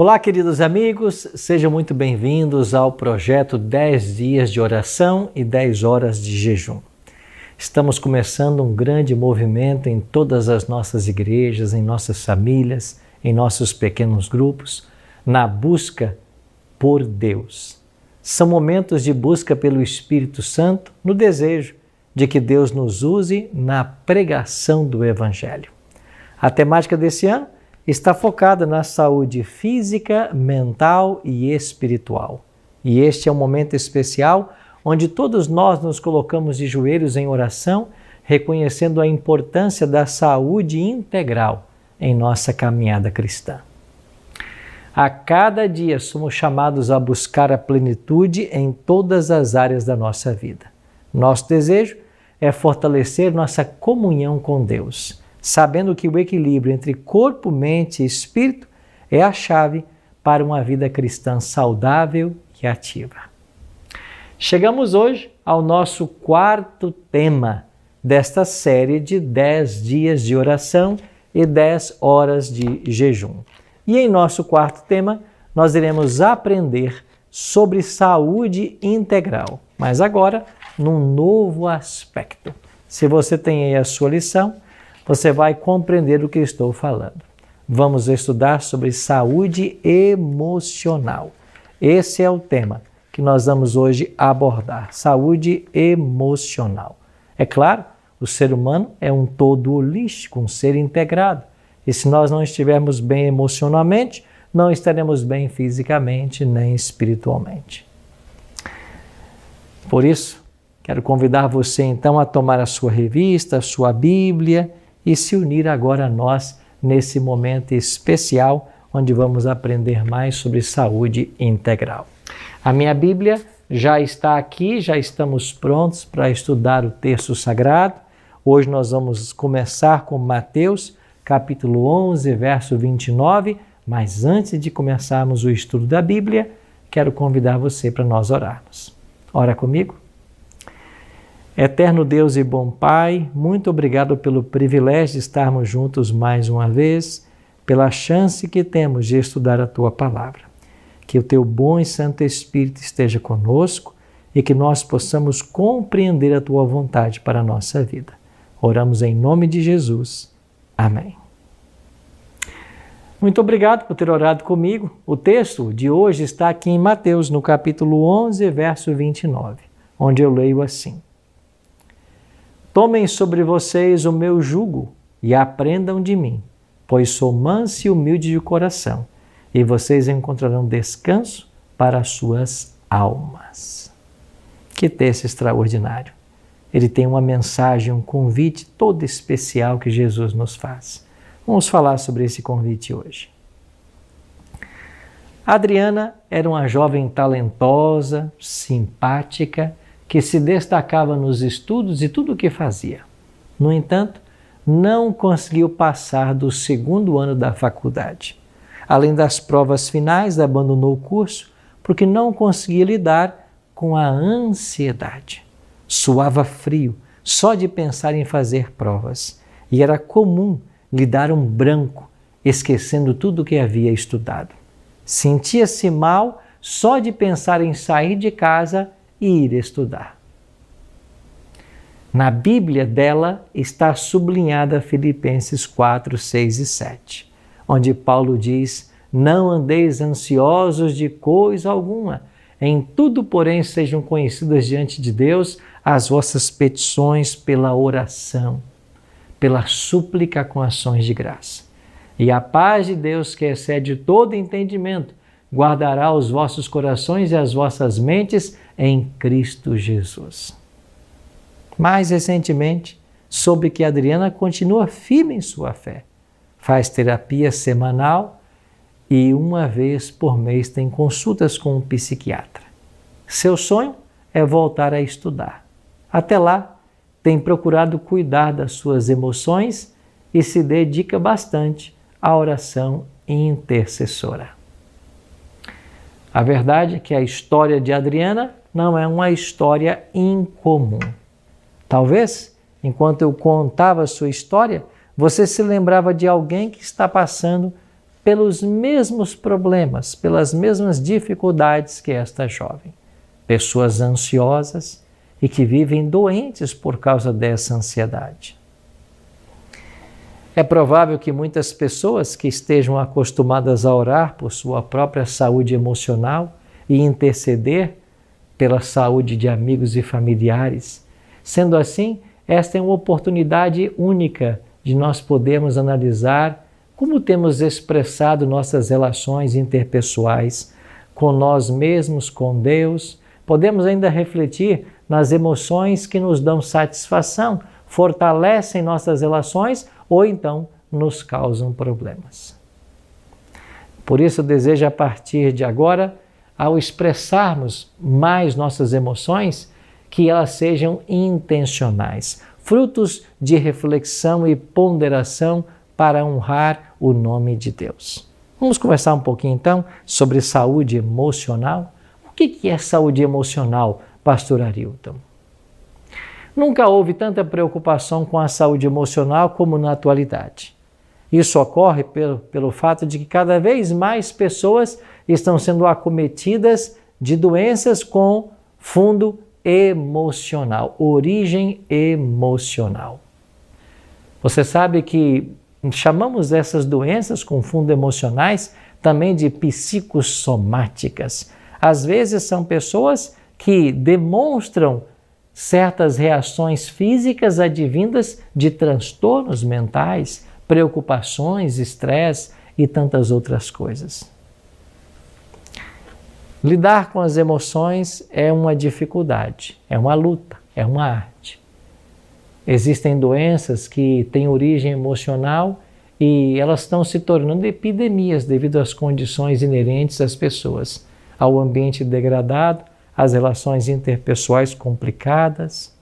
Olá, queridos amigos, sejam muito bem-vindos ao projeto 10 dias de oração e 10 horas de jejum. Estamos começando um grande movimento em todas as nossas igrejas, em nossas famílias, em nossos pequenos grupos, na busca por Deus. São momentos de busca pelo Espírito Santo, no desejo de que Deus nos use na pregação do Evangelho. A temática desse ano está focada na saúde física, mental e espiritual. E este é um momento especial onde todos nós nos colocamos de joelhos em oração, reconhecendo a importância da saúde integral em nossa caminhada cristã. A cada dia somos chamados a buscar a plenitude em todas as áreas da nossa vida. Nosso desejo é fortalecer nossa comunhão com Deus, sabendo que o equilíbrio entre corpo, mente e espírito é a chave para uma vida cristã saudável e ativa. Chegamos hoje ao nosso quarto tema desta série de 10 dias de oração e 10 horas de jejum. E em nosso quarto tema, nós iremos aprender sobre saúde integral, mas agora num novo aspecto. Se você tem aí a sua lição, você vai compreender o que estou falando. Vamos estudar sobre saúde emocional. Esse é o tema que nós vamos hoje abordar, saúde emocional. É claro, o ser humano é um todo holístico, um ser integrado. E se nós não estivermos bem emocionalmente, não estaremos bem fisicamente nem espiritualmente. Por isso, quero convidar você então a tomar a sua revista, a sua Bíblia e se unir agora a nós nesse momento especial onde vamos aprender mais sobre saúde integral. A minha Bíblia já está aqui, já estamos prontos para estudar o texto sagrado. Hoje nós vamos começar com Mateus, capítulo 11, verso 29, mas antes de começarmos o estudo da Bíblia, quero convidar você para nós orarmos. Ora comigo. Eterno Deus e bom Pai, muito obrigado pelo privilégio de estarmos juntos mais uma vez, pela chance que temos de estudar a Tua Palavra. Que o Teu bom e Santo Espírito esteja conosco e que nós possamos compreender a Tua vontade para a nossa vida. Oramos em nome de Jesus. Amém. Muito obrigado por ter orado comigo. O texto de hoje está aqui em Mateus, no capítulo 11, verso 29, onde eu leio assim. Tomem sobre vocês o meu jugo e aprendam de mim, pois sou manso e humilde de coração, e vocês encontrarão descanso para as suas almas. Que texto extraordinário! Ele tem uma mensagem, um convite todo especial que Jesus nos faz. Vamos falar sobre esse convite hoje. Adriana era uma jovem talentosa, simpática, que se destacava nos estudos e tudo o que fazia. No entanto, não conseguiu passar do segundo ano da faculdade. Além das provas finais, abandonou o curso porque não conseguia lidar com a ansiedade. Suava frio só de pensar em fazer provas e era comum lhe dar um branco, esquecendo tudo o que havia estudado. Sentia-se mal só de pensar em sair de casa e ir estudar. Na Bíblia dela está sublinhada Filipenses 4, 6 e 7, onde Paulo diz: não andeis ansiosos de coisa alguma, em tudo, porém, sejam conhecidas diante de Deus as vossas petições pela oração, pela súplica com ações de graça. E a paz de Deus, que excede todo entendimento, guardará os vossos corações e as vossas mentes em Cristo Jesus. Mais recentemente, soube que Adriana continua firme em sua fé. Faz terapia semanal e uma vez por mês tem consultas com um psiquiatra. Seu sonho é voltar a estudar. Até lá, tem procurado cuidar das suas emoções e se dedica bastante à oração intercessora. A verdade é que a história de Adriana não é uma história incomum. Talvez, enquanto eu contava a sua história, você se lembrava de alguém que está passando pelos mesmos problemas, pelas mesmas dificuldades que esta jovem. Pessoas ansiosas e que vivem doentes por causa dessa ansiedade. É provável que muitas pessoas que estejam acostumadas a orar por sua própria saúde emocional e interceder pela saúde de amigos e familiares. Sendo assim, esta é uma oportunidade única de nós podermos analisar como temos expressado nossas relações interpessoais com nós mesmos, com Deus. Podemos ainda refletir nas emoções que nos dão satisfação, fortalecem nossas relações ou então nos causam problemas. Por isso, eu desejo a partir de agora, ao expressarmos mais nossas emoções, que elas sejam intencionais, frutos de reflexão e ponderação para honrar o nome de Deus. Vamos conversar um pouquinho então sobre saúde emocional. O que é saúde emocional, pastor Arilton? Nunca houve tanta preocupação com a saúde emocional como na atualidade. Isso ocorre pelo fato de que cada vez mais pessoas estão sendo acometidas de doenças com fundo emocional, origem emocional. Você sabe que chamamos essas doenças com fundo emocionais também de psicossomáticas. Às vezes são pessoas que demonstram certas reações físicas advindas de transtornos mentais, preocupações, estresse e tantas outras coisas. Lidar com as emoções é uma dificuldade, é uma luta, é uma arte. Existem doenças que têm origem emocional e elas estão se tornando epidemias devido às condições inerentes às pessoas, ao ambiente degradado, às relações interpessoais complicadas.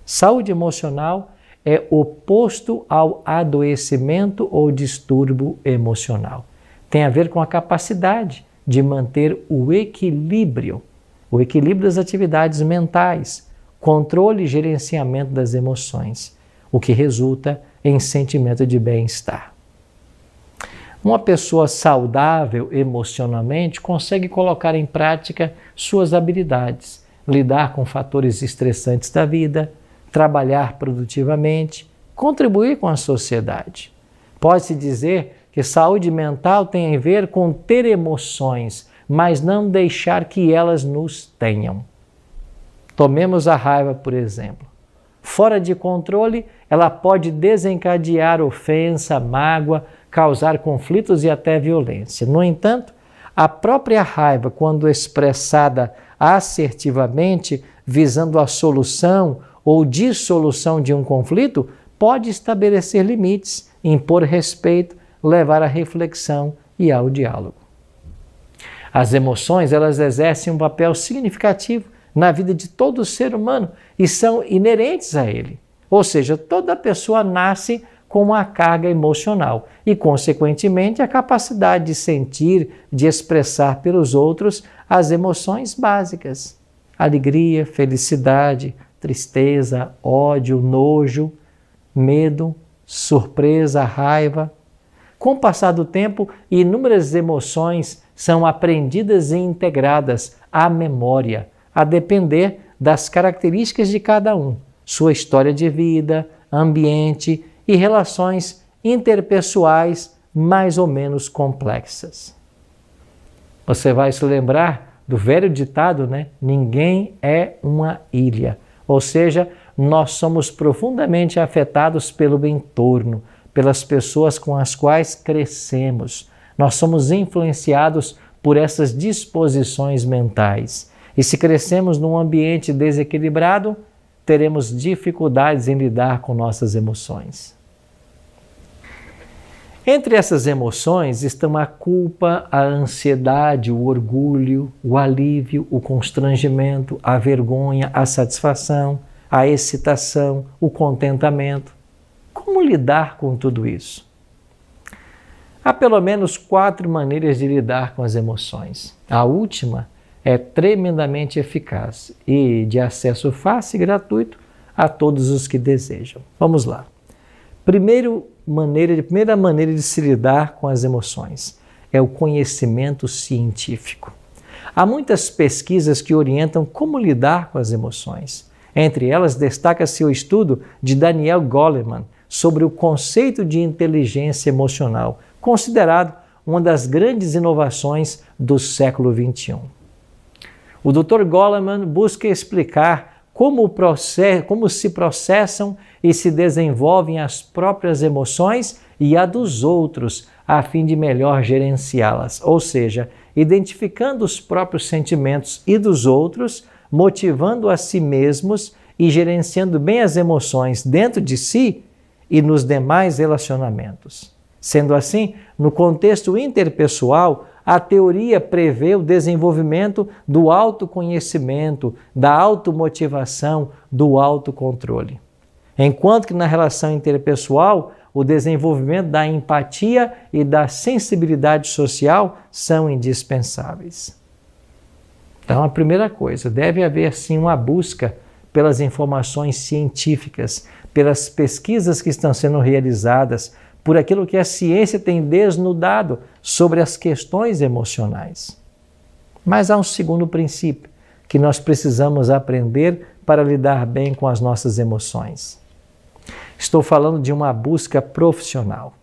Saúde emocional é oposto ao adoecimento ou distúrbio emocional. Tem a ver com a capacidade de manter o equilíbrio das atividades mentais, controle e gerenciamento das emoções, o que resulta em sentimento de bem-estar. Uma pessoa saudável emocionalmente consegue colocar em prática suas habilidades, lidar com fatores estressantes da vida, trabalhar produtivamente, contribuir com a sociedade. Pode-se dizer que saúde mental tem a ver com ter emoções, mas não deixar que elas nos tenham. Tomemos a raiva, por exemplo. Fora de controle, ela pode desencadear ofensa, mágoa, causar conflitos e até violência. No entanto, a própria raiva, quando expressada assertivamente, visando a solução ou dissolução de um conflito, pode estabelecer limites, impor respeito, levar à reflexão e ao diálogo. As emoções, elas exercem um papel significativo na vida de todo ser humano e são inerentes a ele. Ou seja, toda pessoa nasce com uma carga emocional e, consequentemente, a capacidade de sentir, de expressar pelos outros as emoções básicas. Alegria, felicidade, tristeza, ódio, nojo, medo, surpresa, raiva. Com o passar do tempo, inúmeras emoções são aprendidas e integradas à memória, a depender das características de cada um, sua história de vida, ambiente e relações interpessoais mais ou menos complexas. Você vai se lembrar do velho ditado, né? Ninguém é uma ilha. Ou seja, nós somos profundamente afetados pelo entorno, pelas pessoas com as quais crescemos. Nós somos influenciados por essas disposições mentais. E se crescemos num ambiente desequilibrado, teremos dificuldades em lidar com nossas emoções. Entre essas emoções estão a culpa, a ansiedade, o orgulho, o alívio, o constrangimento, a vergonha, a satisfação, a excitação, o contentamento. Como lidar com tudo isso? Há pelo menos 4 maneiras de lidar com as emoções. A última é tremendamente eficaz e de acesso fácil e gratuito a todos os que desejam. Vamos lá. Primeira maneira de se lidar com as emoções. é o conhecimento científico. Há muitas pesquisas que orientam como lidar com as emoções. Entre elas, destaca-se o estudo de Daniel Goleman sobre o conceito de inteligência emocional, considerado uma das grandes inovações do século XXI. O Dr. Goleman busca explicar como se processam e se desenvolvem as próprias emoções e a dos outros, a fim de melhor gerenciá-las, ou seja, identificando os próprios sentimentos e dos outros, motivando a si mesmos e gerenciando bem as emoções dentro de si e nos demais relacionamentos. Sendo assim, no contexto interpessoal, a teoria prevê o desenvolvimento do autoconhecimento, da automotivação, do autocontrole. Enquanto que na relação interpessoal, o desenvolvimento da empatia e da sensibilidade social são indispensáveis. Então, a primeira coisa, deve haver sim uma busca pelas informações científicas, pelas pesquisas que estão sendo realizadas, por aquilo que a ciência tem desnudado sobre as questões emocionais. Mas há um segundo princípio que nós precisamos aprender para lidar bem com as nossas emoções. Estou falando de uma busca profissional.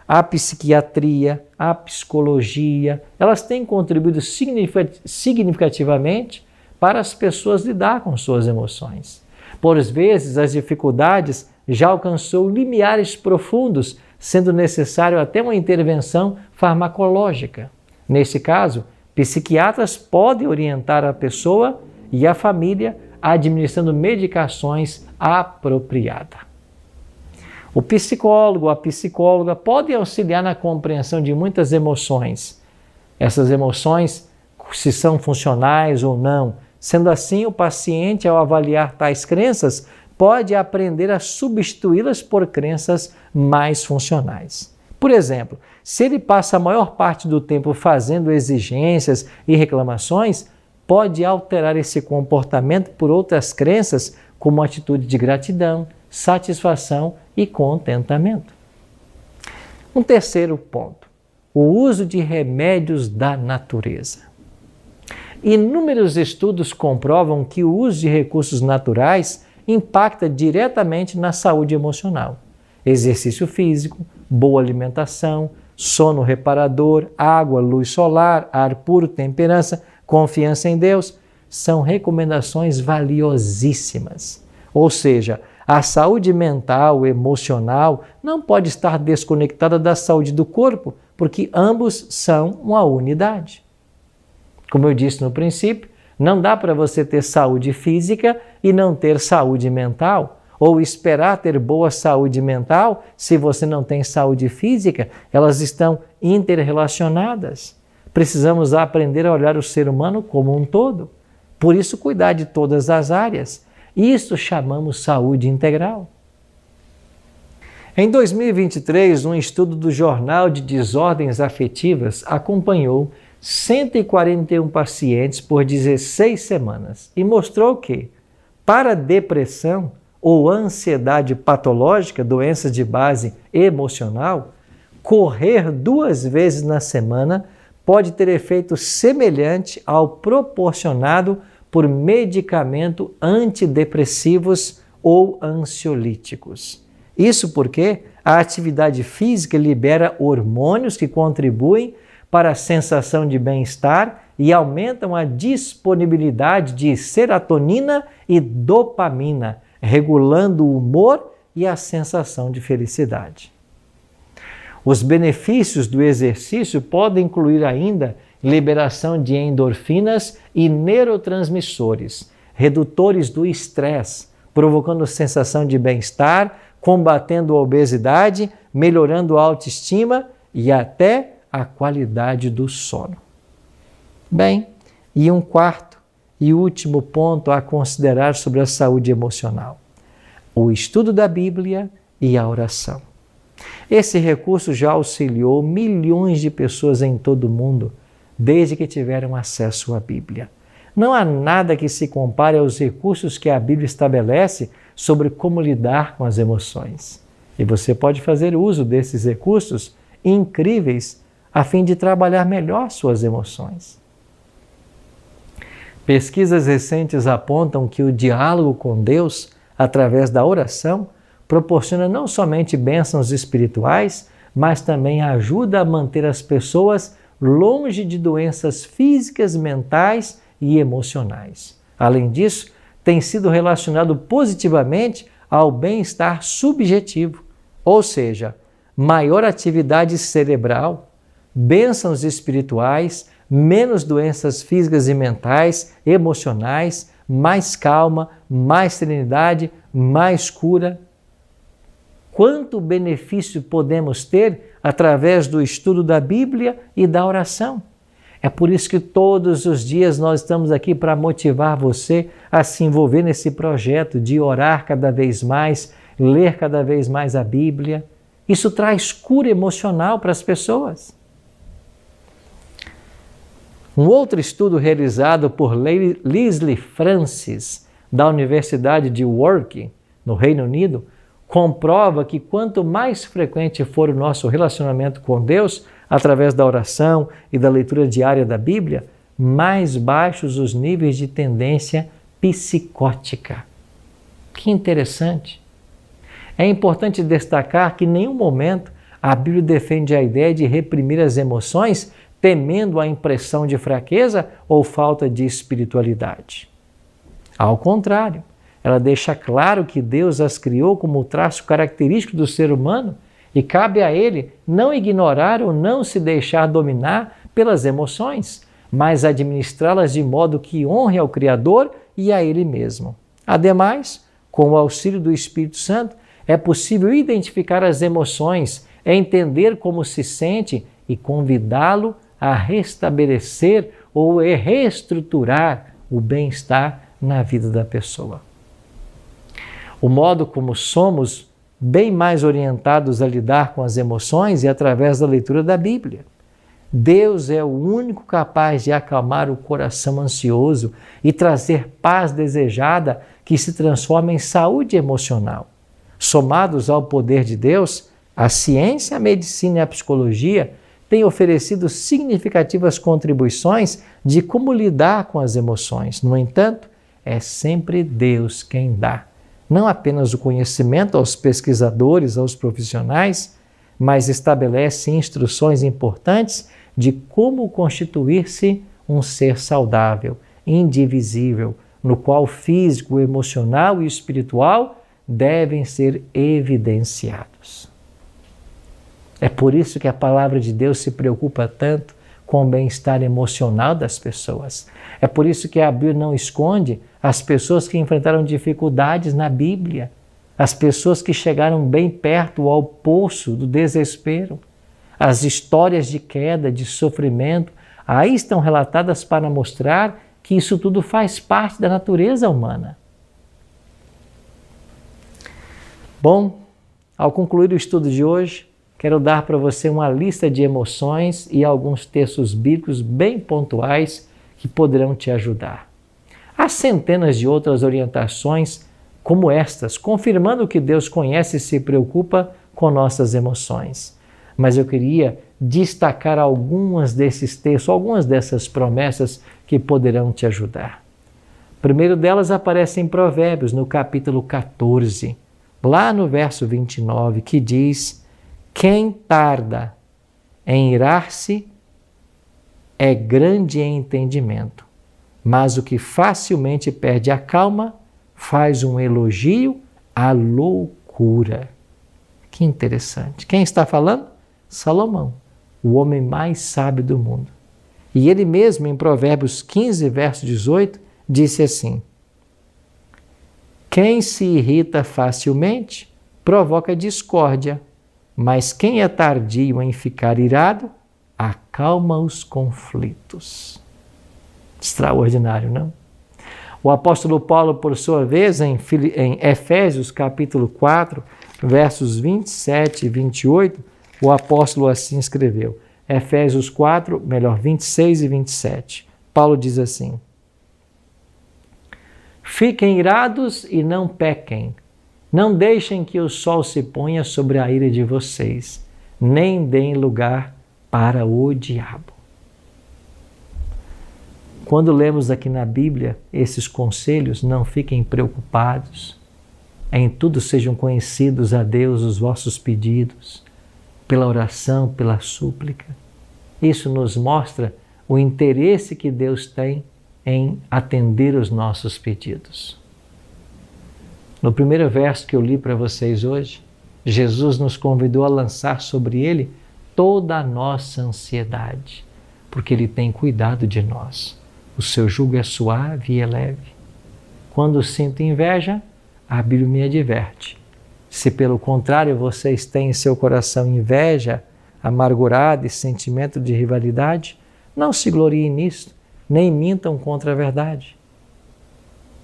A psiquiatria, a psicologia, elas têm contribuído significativamente para as pessoas lidar com suas emoções. Por vezes, as dificuldades já alcançou limiares profundos, sendo necessário até uma intervenção farmacológica. Nesse caso, psiquiatras podem orientar a pessoa e a família administrando medicações apropriadas. O psicólogo, a psicóloga podem auxiliar na compreensão de muitas emoções. Essas emoções, se são funcionais ou não. Sendo assim, o paciente, ao avaliar tais crenças, pode aprender a substituí-las por crenças mais funcionais. Por exemplo, se ele passa a maior parte do tempo fazendo exigências e reclamações, pode alterar esse comportamento por outras crenças, como atitude de gratidão, satisfação e contentamento. Um terceiro ponto, o uso de remédios da natureza. Inúmeros estudos comprovam que o uso de recursos naturais impacta diretamente na saúde emocional. Exercício físico, boa alimentação, sono reparador, água, luz solar, ar puro, temperança, confiança em Deus, são recomendações valiosíssimas. Ou seja, a saúde mental, emocional, não pode estar desconectada da saúde do corpo, porque ambos são uma unidade. Como eu disse no princípio, não dá para você ter saúde física e não ter saúde mental, ou esperar ter boa saúde mental se você não tem saúde física. Elas estão interrelacionadas. Precisamos aprender a olhar o ser humano como um todo. Por isso, cuidar de todas as áreas. Isso chamamos saúde integral. Em 2023, um estudo do Jornal de Desordens Afetivas acompanhou 141 pacientes por 16 semanas e mostrou que, para depressão ou ansiedade patológica, doenças de base emocional, correr 2 vezes na semana pode ter efeito semelhante ao proporcionado por medicamento antidepressivos ou ansiolíticos. Isso porque a atividade física libera hormônios que contribuem para a sensação de bem-estar e aumentam a disponibilidade de serotonina e dopamina, regulando o humor e a sensação de felicidade. Os benefícios do exercício podem incluir ainda liberação de endorfinas e neurotransmissores, redutores do estresse, provocando sensação de bem-estar, combatendo a obesidade, melhorando a autoestima e até a qualidade do sono. Bem, e um quarto e último ponto a considerar sobre a saúde emocional: o estudo da Bíblia e a oração. Esse recurso já auxiliou milhões de pessoas em todo o mundo, desde que tiveram acesso à Bíblia. Não há nada que se compare aos recursos que a Bíblia estabelece sobre como lidar com as emoções. E você pode fazer uso desses recursos incríveis a fim de trabalhar melhor suas emoções. Pesquisas recentes apontam que o diálogo com Deus, através da oração, proporciona não somente bênçãos espirituais, mas também ajuda a manter as pessoas longe de doenças físicas, mentais e emocionais. Além disso, tem sido relacionado positivamente ao bem-estar subjetivo, ou seja, maior atividade cerebral, bênçãos espirituais, menos doenças físicas e mentais, emocionais, mais calma, mais serenidade, mais cura. Quanto benefício podemos ter através do estudo da Bíblia e da oração? É por isso que todos os dias nós estamos aqui para motivar você a se envolver nesse projeto de orar cada vez mais, ler cada vez mais a Bíblia. Isso traz cura emocional para as pessoas. Um outro estudo realizado por Leslie Francis, da Universidade de Warwick, no Reino Unido, comprova que quanto mais frequente for o nosso relacionamento com Deus, através da oração e da leitura diária da Bíblia, mais baixos os níveis de tendência psicótica. Que interessante! É importante destacar que em nenhum momento a Bíblia defende a ideia de reprimir as emoções, temendo a impressão de fraqueza ou falta de espiritualidade. Ao contrário, ela deixa claro que Deus as criou como traço característico do ser humano e cabe a ele não ignorar ou não se deixar dominar pelas emoções, mas administrá-las de modo que honre ao Criador e a ele mesmo. Ademais, com o auxílio do Espírito Santo, é possível identificar as emoções, entender como se sente e convidá-lo a restabelecer ou reestruturar o bem-estar na vida da pessoa. O modo como somos bem mais orientados a lidar com as emoções é através da leitura da Bíblia. Deus é o único capaz de acalmar o coração ansioso e trazer paz desejada que se transforma em saúde emocional. Somados ao poder de Deus, a ciência, a medicina e a psicologia têm oferecido significativas contribuições de como lidar com as emoções. No entanto, é sempre Deus quem dá. Não apenas o conhecimento aos pesquisadores, aos profissionais, mas estabelece instruções importantes de como constituir-se um ser saudável, indivisível, no qual o físico, o emocional e o espiritual devem ser evidenciados. É por isso que a palavra de Deus se preocupa tanto com o bem-estar emocional das pessoas. É por isso que a Bíblia não esconde as pessoas que enfrentaram dificuldades na Bíblia, as pessoas que chegaram bem perto ao poço do desespero, as histórias de queda, de sofrimento, aí estão relatadas para mostrar que isso tudo faz parte da natureza humana. Bom, ao concluir o estudo de hoje, quero dar para você uma lista de emoções e alguns textos bíblicos bem pontuais que poderão te ajudar. Há centenas de outras orientações como estas, confirmando que Deus conhece e se preocupa com nossas emoções. Mas eu queria destacar algumas desses textos, algumas dessas promessas que poderão te ajudar. O primeiro delas aparece em Provérbios, no capítulo 14, lá no verso 29, que diz: quem tarda em irar-se é grande em entendimento, mas o que facilmente perde a calma faz um elogio à loucura. Que interessante. Quem está falando? Salomão, o homem mais sábio do mundo. E ele mesmo, em Provérbios 15, verso 18, disse assim: quem se irrita facilmente provoca discórdia, mas quem é tardio em ficar irado acalma os conflitos. Extraordinário, não? O apóstolo Paulo, por sua vez, em Efésios capítulo 4, versos 27 e 28, o apóstolo assim escreveu. Efésios 4, 26 e 27. Paulo diz assim: fiquem irados e não pequem. Não deixem que o sol se ponha sobre a ira de vocês, nem deem lugar para o diabo. Quando lemos aqui na Bíblia esses conselhos, não fiquem preocupados. Em tudo sejam conhecidos a Deus os vossos pedidos, pela oração, pela súplica. Isso nos mostra o interesse que Deus tem em atender os nossos pedidos. No primeiro verso que eu li para vocês hoje, Jesus nos convidou a lançar sobre Ele toda a nossa ansiedade, porque Ele tem cuidado de nós. O seu jugo é suave e é leve. Quando sinto inveja, a Bíblia me adverte. Se pelo contrário vocês têm em seu coração inveja, amargurada e sentimento de rivalidade, não se gloriem nisso, nem mintam contra a verdade.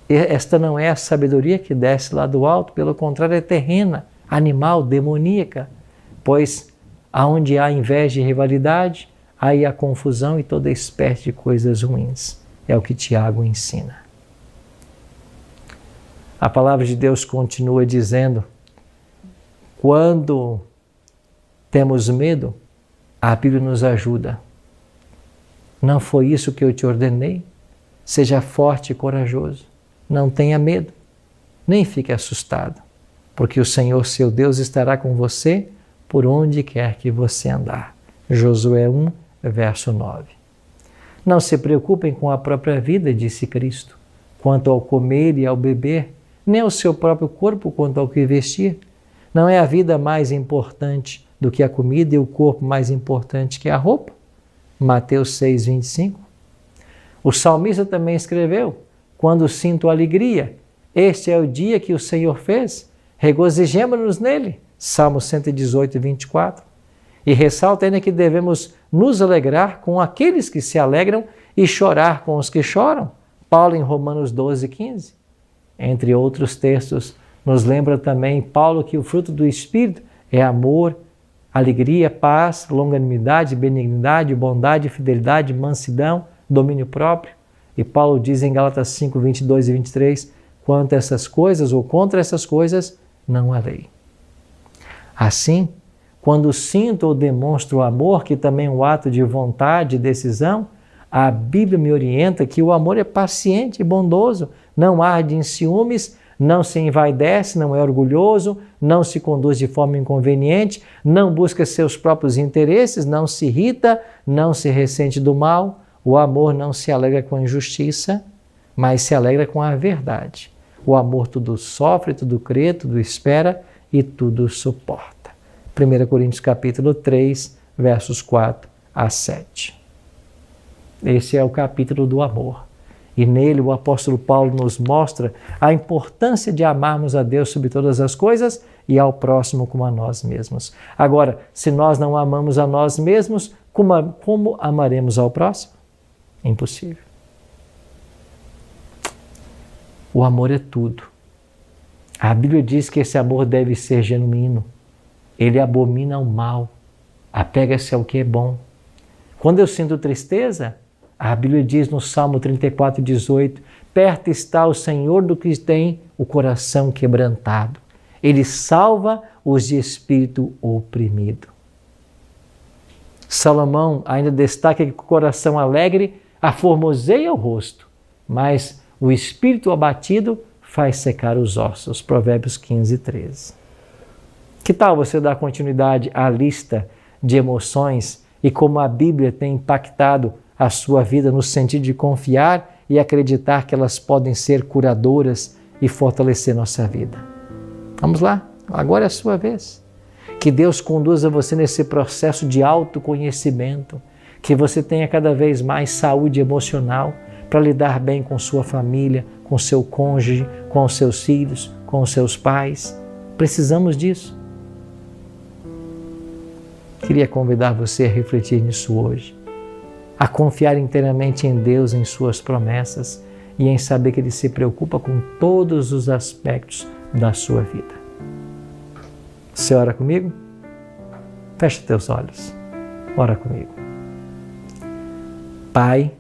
Esta não é a sabedoria que desce lá do alto, pelo contrário é terrena, animal, demoníaca, pois aonde há inveja e rivalidade, aí há confusão e toda espécie de coisas ruins. É o que Tiago ensina. A palavra de Deus continua dizendo, quando temos medo, a Bíblia nos ajuda. Não foi isso que eu te ordenei? Seja forte e corajoso. Não tenha medo, nem fique assustado, porque o Senhor, seu Deus, estará com você por onde quer que você andar. Josué 1, verso 9. Não se preocupem com a própria vida, disse Cristo, quanto ao comer e ao beber, nem ao seu próprio corpo quanto ao que vestir. Não é a vida mais importante do que a comida e o corpo mais importante que a roupa? Mateus 6, 25. O salmista também escreveu, quando sinto alegria, este é o dia que o Senhor fez, regozijemo-nos nele. Salmo 118, 24. E ressalta ainda que devemos nos alegrar com aqueles que se alegram e chorar com os que choram. Paulo em Romanos 12, 15. Entre outros textos, nos lembra também Paulo que o fruto do Espírito é amor, alegria, paz, longanimidade, benignidade, bondade, fidelidade, mansidão, domínio próprio. E Paulo diz em Gálatas 5, 22 e 23, quanto a essas coisas ou contra essas coisas, não há lei. Assim, quando sinto ou demonstro o amor, que também é um ato de vontade e decisão, a Bíblia me orienta que o amor é paciente e bondoso, não arde em ciúmes, não se envaidece, não é orgulhoso, não se conduz de forma inconveniente, não busca seus próprios interesses, não se irrita, não se ressente do mal. O amor não se alegra com a injustiça, mas se alegra com a verdade. O amor tudo sofre, tudo crê, tudo espera e tudo suporta. 1 Coríntios capítulo 3, versos 4 a 7. Esse é o capítulo do amor. E nele o apóstolo Paulo nos mostra a importância de amarmos a Deus sobre todas as coisas e ao próximo como a nós mesmos. Agora, se nós não amamos a nós mesmos, como amaremos ao próximo? Impossível. O amor é tudo. A Bíblia diz que esse amor deve ser genuíno. Ele abomina o mal, apega-se ao que é bom. Quando eu sinto tristeza, a Bíblia diz no Salmo 34, 18, perto está o Senhor do que tem o coração quebrantado. Ele salva os de espírito oprimido. Salomão ainda destaca que o coração alegre aformoseia o rosto, mas o espírito abatido faz secar os ossos. Provérbios 15, 13. Que tal você dar continuidade à lista de emoções e como a Bíblia tem impactado a sua vida no sentido de confiar e acreditar que elas podem ser curadoras e fortalecer nossa vida? Vamos lá, agora é a sua vez. Que Deus conduza você nesse processo de autoconhecimento, que você tenha cada vez mais saúde emocional para lidar bem com sua família, com seu cônjuge, com os seus filhos, com os seus pais. Precisamos disso. Queria convidar você a refletir nisso hoje, a confiar inteiramente em Deus, em suas promessas e em saber que Ele se preocupa com todos os aspectos da sua vida. Você ora comigo? Fecha teus olhos. Ora comigo. Pai,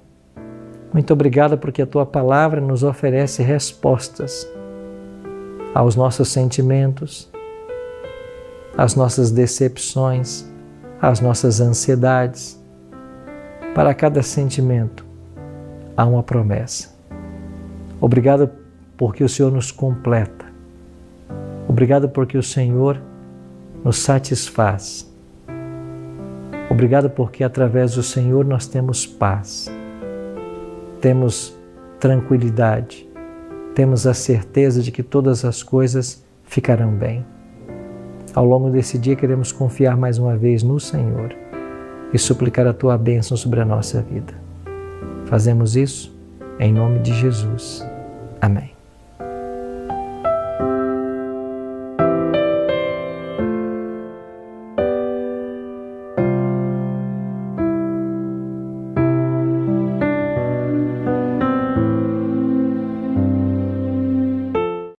muito obrigado porque a Tua palavra nos oferece respostas aos nossos sentimentos, às nossas decepções, as nossas ansiedades. Para cada sentimento há uma promessa. Obrigado porque o Senhor nos completa. Obrigado porque o Senhor nos satisfaz. Obrigado porque através do Senhor nós temos paz, temos tranquilidade, temos a certeza de que todas as coisas ficarão bem. Ao longo desse dia queremos confiar mais uma vez no Senhor e suplicar a Tua bênção sobre a nossa vida. Fazemos isso em nome de Jesus. Amém.